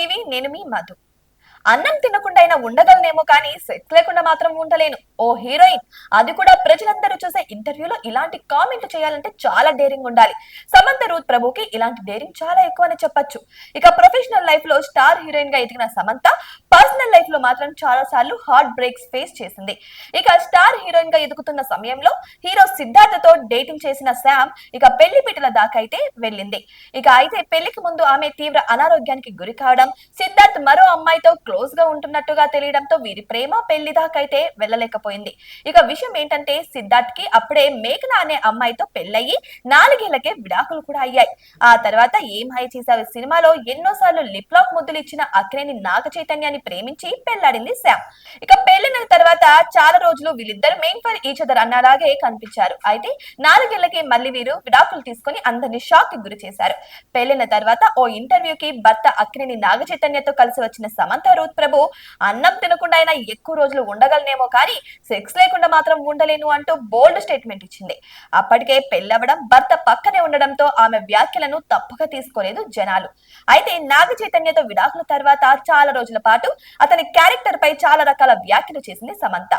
TV నేను మీ మధు. అన్నం తినకుండా అయినా ఉండగలనేమో కానీ సెక్స్ లేకుండా మాత్రం ఉండలేను. ఓ హీరోయిన్, అది కూడా ప్రజలందరూ చూసే ఇంటర్వ్యూలో ఇలాంటి కామెంట్లు చేయాలంటే చాలా డేరింగ్ ఉండాలి. సమంత రూత్ ప్రభుకి ఇలాంటి డేరింగ్ చాలా ఎక్కువ అని చెప్పొచ్చు. ఇక ప్రొఫెషనల్ లైఫ్ లో స్టార్ హీరోయిన్ గా ఎదిగిన సమంత పర్సనల్ లైఫ్ లో మాత్రం చాలా సార్లు హార్ట్ బ్రేక్స్ ఫేస్ చేసింది. ఇక స్టార్ హీరోయిన్ గా ఎదుగుతున్న సమయంలో హీరో సిద్ధార్థతో డేటింగ్ చేసిన శామ్ ఇక పెళ్లి పీటల దాకా అయితే వెళ్ళింది. ఇక అయితే పెళ్లికి ముందు ఆమె తీవ్ర అనారోగ్యానికి గురి కావడం, సిద్ధార్థ్ మరో అమ్మాయితో క్లోజ్ గా ఉంటున్నట్టుగా తెలియడంతో వీరి ప్రేమ పెళ్లి దాకైతే వెళ్ళలేకపోయింది. ఇక విషయం ఏంటంటే సిద్ధార్థ్ కి అప్పుడే మేఘన అనే అమ్మాయితో పెళ్లయ్యి 4 ఏళ్లకే విడాకులు కూడా అయ్యాయి. ఆ తర్వాత ఏం హై చేసావు సినిమాలో ఎన్నోసార్లు లిప్ లాక్ ముద్దులు ఇచ్చిన అక్కినేని నాగ చైతన్యాన్ని ప్రేమించి పెళ్లాడింది శామ్. ఇక పెళ్లిన తర్వాత చాలా రోజులు వీళ్ళిద్దరు మెయిన్ ఫర్ ఈచ్ అదర్ అన్నలాగే కనిపించారు. అయితే 4 ఏళ్లకి మళ్ళీ వీరు విడాకులు తీసుకుని అందరినీ షాక్ కి గురి చేశారు. పెళ్లిన తర్వాత ఓ ఇంటర్వ్యూకి భర్త అక్కినేని నాగ చైతన్యతో కలిసి వచ్చిన సమంత రూత్ ప్రభు అన్నం తినకుండా అయినా ఎక్కువ రోజులు ఉండగలనేమో కానీ సెక్స్ లేకుండా మాత్రం ఉండలేను అంటూ బోల్డ్ స్టేట్మెంట్ ఇచ్చింది. అప్పటికే పెళ్లవడం, భర్త పక్కనే ఉండడంతో ఆమె వ్యాఖ్యలను తప్పుగా తీసుకోలేదు జనాలు. అయితే నాగ చైతన్యతో విడాకుల తర్వాత చాలా రోజుల పాటు అతని క్యారెక్టర్ పై చాలా రకాల వ్యాఖ్యలు చేసింది సమంత.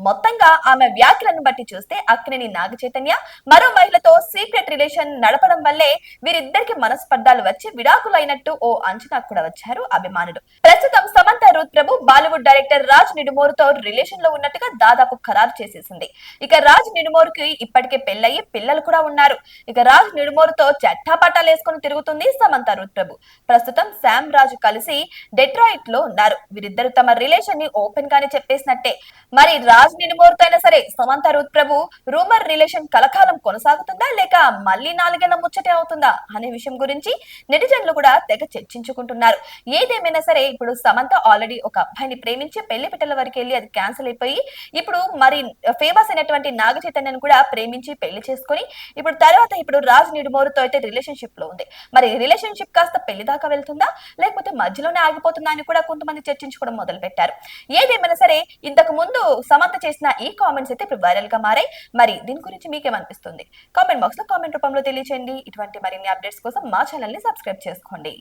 మొత్తంగా ఆమె వ్యాఖ్యలను బట్టి చూస్తే అక్కినేని నాగ చైతన్య మరో మహిళతో సీక్రెట్ రిలేషన్ నడపడం వల్లే వీరిద్దరికి మనస్పర్ధాలు వచ్చి విడాకులు అయినట్టు ఓ అంచనా కూడా వచ్చారు అభిమానులు. ప్రస్తుతం సమంత రూత్ ప్రభు బాలీవుడ్ డైరెక్టర్ రాజ్ నిడుమోరుతో రిలేషన్ లో ఉన్నట్టుగా దాదాపు ఖరారు చేసేసింది. ఇక రాజ్ నిడుమోరుకి ఇప్పటికే పెళ్లయ్యి పిల్లలు కూడా ఉన్నారు. ఇక రాజ్ నిడుమోరుతో చట్టాపట్టాలు వేసుకుని తిరుగుతుంది సమంత రూత్ ప్రభు. ప్రస్తుతం శామ్ రాజు కలిసి డెట్రాయిట్ లో ఉన్నారు. వీరిద్దరు తమ రిలేషన్ ని ఓపెన్ గానే చెప్పేసినట్టే. మరి రాజ్ నిడుమోరుతో అయినా సరే సమంత రూత్ ప్రభు రూమర్ రిలేషన్ కలకాలం కొనసాగుతుందా లేక మళ్ళీ 4 ఏళ్ల ముచ్చటే అవుతుందా అనే విషయం గురించి నెటిజన్లు కూడా తెగ చర్చించుకుంటున్నారు. ఏదేమైనా సరే ఇప్పుడు సమంత ఆల్రెడీ ఒక అబ్బాయిని ప్రేమించి పెళ్లి పిట్టల వరకు వెళ్ళి అది క్యాన్సిల్ అయిపోయి ఇప్పుడు మరి ఫేమస్ అయినటువంటి నాగ చైతన్యను కూడా ప్రేమించి పెళ్లి చేసుకుని ఇప్పుడు రాజ్ నిడుమోరుతో అయితే రిలేషన్షిప్ లో ఉంది. మరి రిలేషన్షిప్ కాస్త పెళ్లి దాకా వెళ్తుందా లేకపోతే మధ్యలోనే ఆగిపోతుందా అని కూడా కొంతమంది చర్చించుకోవడం మొదలు పెట్టారు. ఏదేమైనా సరే ఇంతకు ముందు సమంత చేసిన ఈ కామెంట్స్ అయితే ఇప్పుడు వైరల్ గా మారాయి. మరి దీని గురించి మీకేమనిపిస్తుంది? కామెంట్ బాక్స్ లో కామెంట్ రూపంలో తెలియచేయండి. ఇటువంటి మరిన్ని అప్డేట్స్ కోసం మా ఛానల్ ని సబ్స్క్రైబ్ చేసుకోండి.